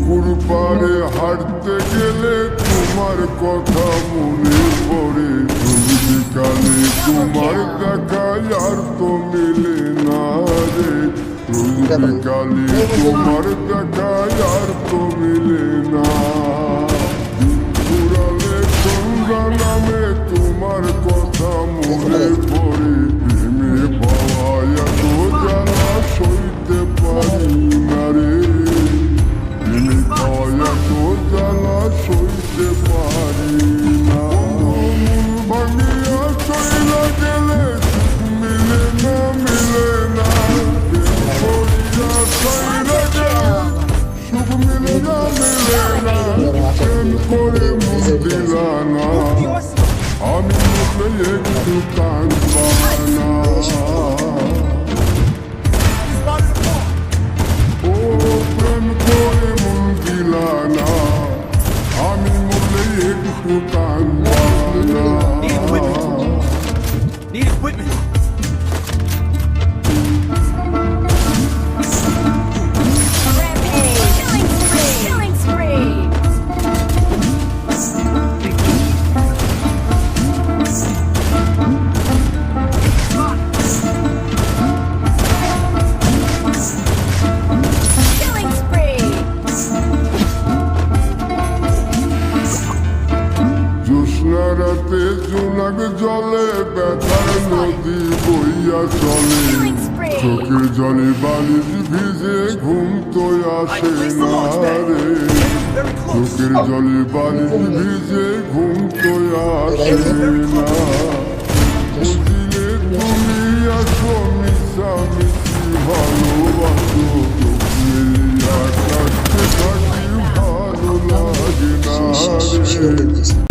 পুকুর পাড়ে হাঁটতে গেলে তোমার কথা মনে পড়ে। বিকালে তোমার দেখা আর তো মিলে না রে। বিকালে তোমার দেখা আর তো মিলে না। ঘুরালে সন্ধ্যা নামে তোমার কথা মনে পড়ে। প্রেমে পাওয়া এত জ্বালা সইতে পারি না রে। প্রেমে পাওয়া এত জ্বালা সইতে পারি না। ভাঙিয়া চইলা গেলে মিলে না মিলে না। সুখ মিলে না মিলে না। প্রেম করে মন দিলা না। আমি মুখে একটু কাঁদবা না। ও প্রেম করে মন দিলা না। আমি মুখে একটু কাঁদবা না। Need equipment. Rampage! Killing spree! Killing spree! জ্যোৎস্না রাতে জোনাক জলে ব্যথার নদী বইয়া চলে। চোখের জলে বালিশ ভিজে ঘুম তো আসে না রে। চোখের জলে বালিশ ভিজে ঘুম তো আসে না। বুঝিলে তুমি আসো মিশামিশি ভালোবাসো। চোখের আকাশে থাকি ভালো লাগে না রে।